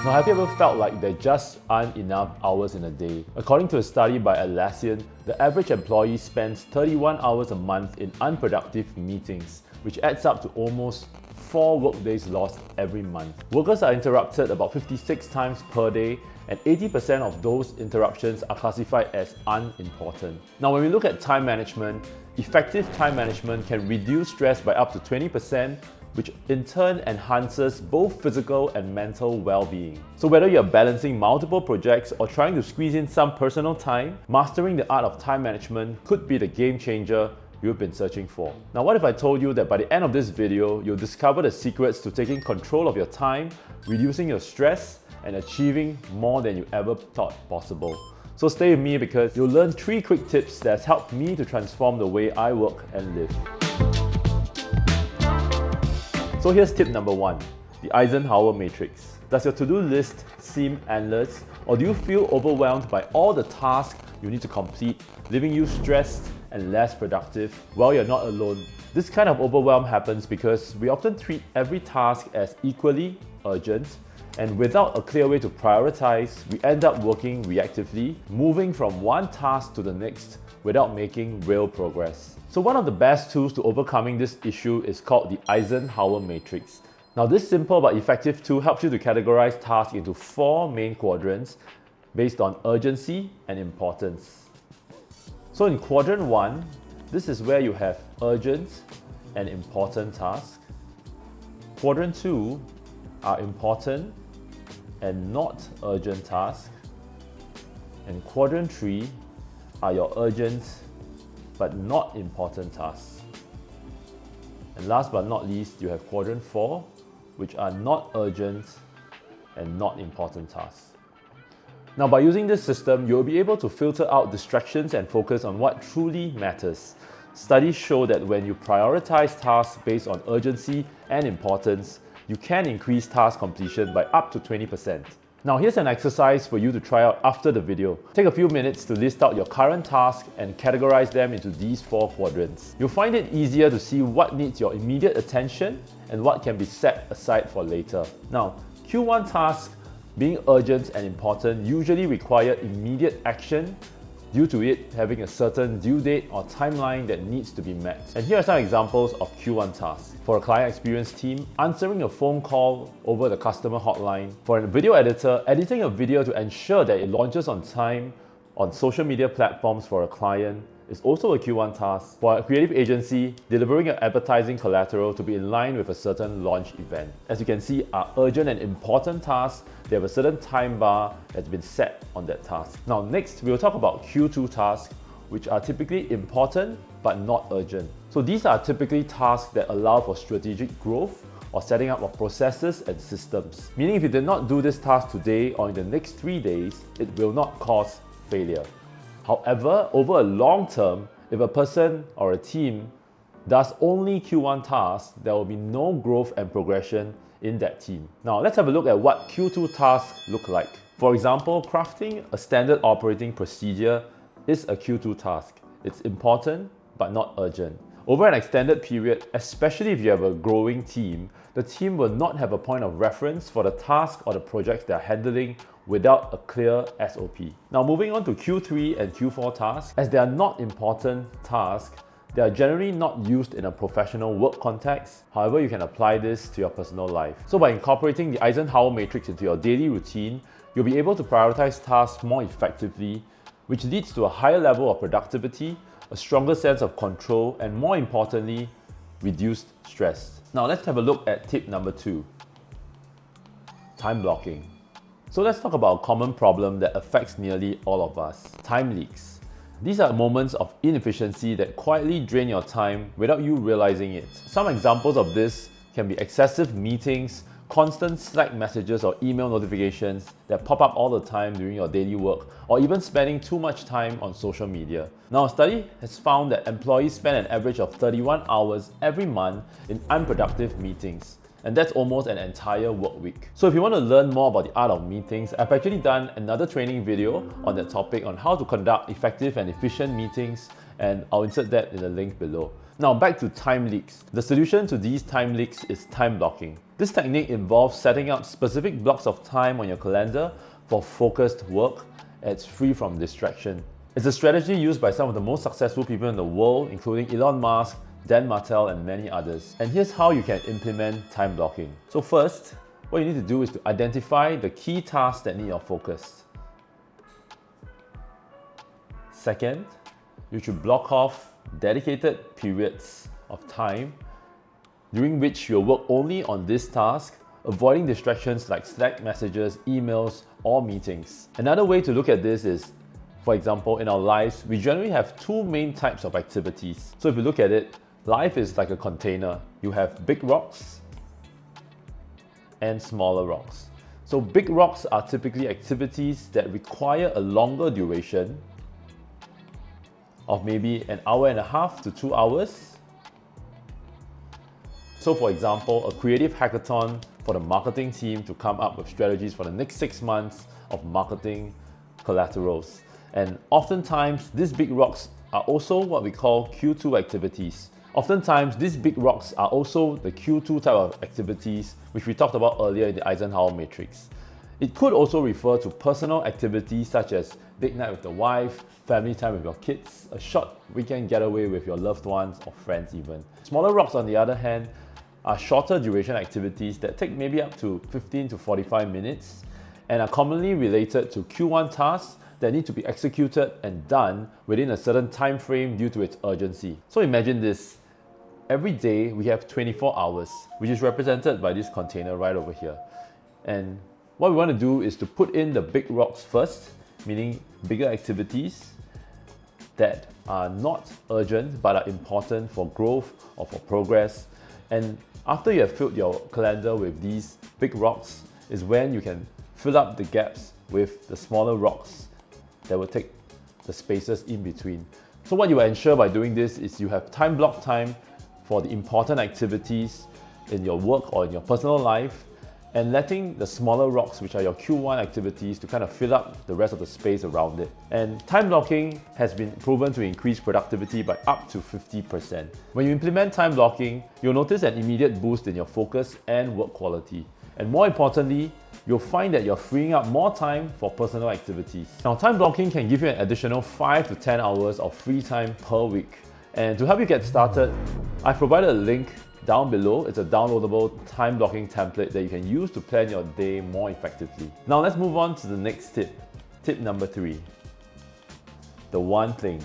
Now, have you ever felt like there just aren't enough hours in a day? According to a study by Atlassian, the average employee spends 31 hours a month in unproductive meetings, which adds up to almost 4 workdays lost every month. Workers are interrupted about 56 times per day, and 80% of those interruptions are classified as unimportant. Now, when we look at time management, effective time management can reduce stress by up to 20%, which in turn enhances both physical and mental well-being. So whether you're balancing multiple projects or trying to squeeze in some personal time, mastering the art of time management could be the game changer you've been searching for. Now, what if I told you that by the end of this video, you'll discover the secrets to taking control of your time, reducing your stress, and achieving more than you ever thought possible? So stay with me because you'll learn 3 quick tips that has helped me to transform the way I work and live. So here's tip number 1, the Eisenhower matrix. Does your to-do list seem endless, or do you feel overwhelmed by all the tasks you need to complete, leaving you stressed and less productive? Well, you're not alone. This kind of overwhelm happens because we often treat every task as equally urgent, and without a clear way to prioritize, we end up working reactively, moving from one task to the next without making real progress. So one of the best tools to overcoming this issue is called the Eisenhower matrix. Now, this simple but effective tool helps you to categorize tasks into 4 main quadrants based on urgency and importance. So in quadrant 1, this is where you have urgent and important tasks. Quadrant 2 are important and not urgent tasks. And quadrant 3 are your urgent but not important tasks. And last but not least, you have quadrant 4, which are not urgent and not important tasks. Now, by using this system, you'll be able to filter out distractions and focus on what truly matters. Studies show that when you prioritize tasks based on urgency and importance, you can increase task completion by up to 20%. Now, here's an exercise for you to try out after the video. Take a few minutes to list out your current tasks and categorize them into these 4 quadrants. You'll find it easier to see what needs your immediate attention and what can be set aside for later. Now, Q1 tasks, being urgent and important, usually require immediate action due to it having a certain due date or timeline that needs to be met. And here are some examples of Q1 tasks. For a client experience team, answering a phone call over the customer hotline. For a video editor, editing a video to ensure that it launches on time on social media platforms for a client is also a Q1 task. For a creative agency, delivering an advertising collateral to be in line with a certain launch event. As you can see, are urgent and important tasks. They have a certain time bar that's been set on that task. Now, next, we'll talk about Q2 tasks, which are typically important but not urgent. So these are typically tasks that allow for strategic growth or setting up of processes and systems. Meaning if you did not do this task today or in the next 3 days, it will not cause failure. However, over a long term, if a person or a team does only Q1 tasks, there will be no growth and progression in that team. Now, let's have a look at what Q2 tasks look like. For example, crafting a standard operating procedure is a Q2 task. It's important, but not urgent. Over an extended period, especially if you have a growing team, the team will not have a point of reference for the task or the projects they're handling without a clear SOP. Now, moving on to Q3 and Q4 tasks, as they are not important tasks, they are generally not used in a professional work context. However, you can apply this to your personal life. So by incorporating the Eisenhower matrix into your daily routine, you'll be able to prioritize tasks more effectively, which leads to a higher level of productivity, a stronger sense of control, and more importantly, reduced stress. Now let's have a look at tip number 2, time blocking. So let's talk about a common problem that affects nearly all of us, time leaks. These are moments of inefficiency that quietly drain your time without you realizing it. Some examples of this can be excessive meetings, constant Slack messages or email notifications that pop up all the time during your daily work, or even spending too much time on social media. Now, a study has found that employees spend an average of 31 hours every month in unproductive meetings. And that's almost an entire work week. So if you want to learn more about the art of meetings, I've actually done another training video on that topic on how to conduct effective and efficient meetings, and I'll insert that in the link below. Now back to time leaks. The solution to these time leaks is time blocking. This technique involves setting up specific blocks of time on your calendar for focused work. It's free from distraction. It's a strategy used by some of the most successful people in the world, including Elon Musk, Dan Martell, and many others. And here's how you can implement time blocking. So first, what you need to do is to identify the key tasks that need your focus. Second, you should block off dedicated periods of time during which you'll work only on this task, avoiding distractions like Slack messages, emails, or meetings. Another way to look at this is, for example, in our lives, we generally have two main types of activities. So if you look at it, life is like a container. You have big rocks and smaller rocks. So big rocks are typically activities that require a longer duration of maybe an hour and a half to 2 hours. So for example, a creative hackathon for the marketing team to come up with strategies for the next 6 months of marketing collaterals. And oftentimes, these big rocks are also what we call Q2 activities. Oftentimes, these big rocks are also the Q2 type of activities, which we talked about earlier in the Eisenhower matrix. It could also refer to personal activities such as date night with the wife, family time with your kids, a short weekend getaway with your loved ones or friends even. Smaller rocks, on the other hand, are shorter duration activities that take maybe up to 15 to 45 minutes and are commonly related to Q1 tasks that need to be executed and done within a certain time frame due to its urgency. So imagine this. Every day we have 24 hours, which is represented by this container right over here. And what we want to do is to put in the big rocks first, meaning bigger activities that are not urgent but are important for growth or for progress. And after you have filled your calendar with these big rocks is when you can fill up the gaps with the smaller rocks that will take the spaces in between. So what you will ensure by doing this is you have time block time for the important activities in your work or in your personal life, and letting the smaller rocks, which are your Q1 activities, to kind of fill up the rest of the space around it. And time blocking has been proven to increase productivity by up to 50%. When you implement time blocking, you'll notice an immediate boost in your focus and work quality. And more importantly, you'll find that you're freeing up more time for personal activities. Now, time blocking can give you an additional 5 to 10 hours of free time per week. And to help you get started, I've provided a link down below. It's a downloadable time blocking template that you can use to plan your day more effectively. Now let's move on to the next tip. Tip number 3. The one thing.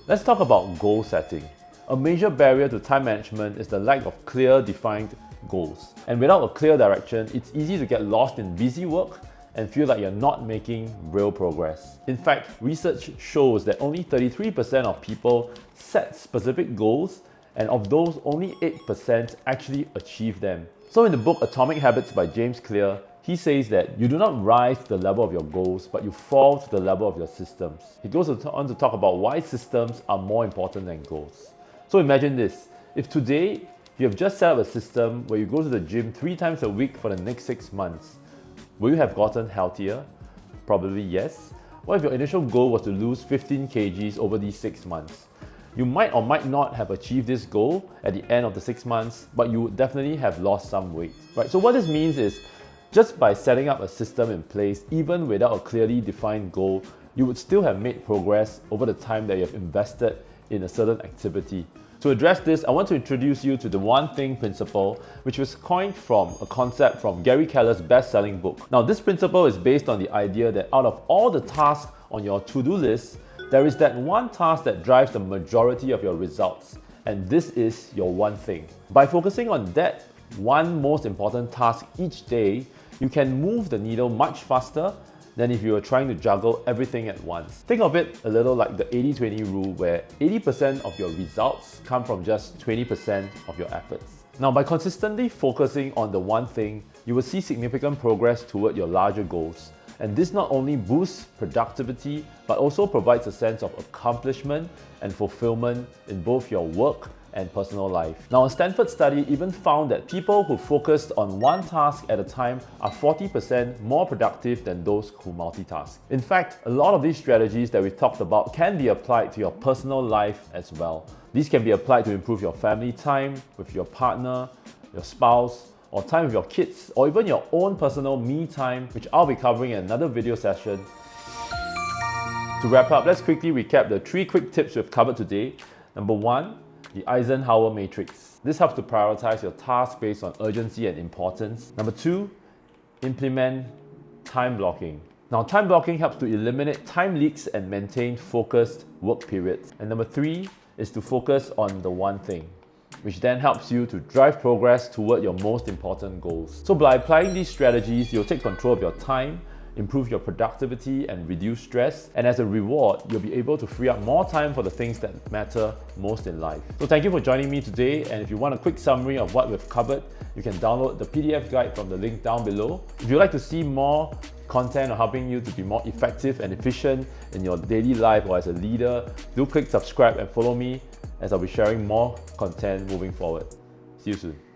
Let's talk about goal setting. A major barrier to time management is the lack of clear, defined goals. And without a clear direction, it's easy to get lost in busy work and feel like you're not making real progress. In fact, research shows that only 33% of people set specific goals, and of those, only 8% actually achieve them. So in the book Atomic Habits by James Clear, he says that you do not rise to the level of your goals, but you fall to the level of your systems. He goes on to talk about why systems are more important than goals. So imagine this. If today you have just set up a system where you go to the gym 3 times a week for the next 6 months, will you have gotten healthier? Probably yes. What if your initial goal was to lose 15 kgs over these 6 months? You might or might not have achieved this goal at the end of the 6 months, but you would definitely have lost some weight, right? So what this means is, just by setting up a system in place, even without a clearly defined goal, you would still have made progress over the time that you have invested in a certain activity. To address this, I want to introduce you to the one thing principle, which was coined from a concept from Gary Keller's best-selling book. Now, this principle is based on the idea that out of all the tasks on your to-do list, there is that one task that drives the majority of your results, and this is your one thing. By focusing on that one most important task each day, you can move the needle much faster than if you were trying to juggle everything at once. Think of it a little like the 80-20 rule, where 80% of your results come from just 20% of your efforts. Now, by consistently focusing on the one thing, you will see significant progress toward your larger goals. And this not only boosts productivity, but also provides a sense of accomplishment and fulfillment in both your work, and personal life. Now, a Stanford study even found that people who focused on one task at a time are 40% more productive than those who multitask. In fact, a lot of these strategies that we've talked about can be applied to your personal life as well. These can be applied to improve your family time with your partner, your spouse, or time with your kids, or even your own personal me time, which I'll be covering in another video session. To wrap up, let's quickly recap the 3 quick tips we've covered today. Number 1, the Eisenhower matrix. This helps to prioritize your task based on urgency and importance. Number 2, implement time blocking. Now, time blocking helps to eliminate time leaks and maintain focused work periods. And number 3 is to focus on the one thing, which then helps you to drive progress toward your most important goals. So by applying these strategies, you'll take control of your time, improve your productivity and reduce stress, and as a reward, you'll be able to free up more time for the things that matter most in life. So thank you for joining me today, and if you want a quick summary of what we've covered, you can download the PDF guide from the link down below. If you'd like to see more content on helping you to be more effective and efficient in your daily life or as a leader, do click subscribe and follow me as I'll be sharing more content moving forward. See you soon.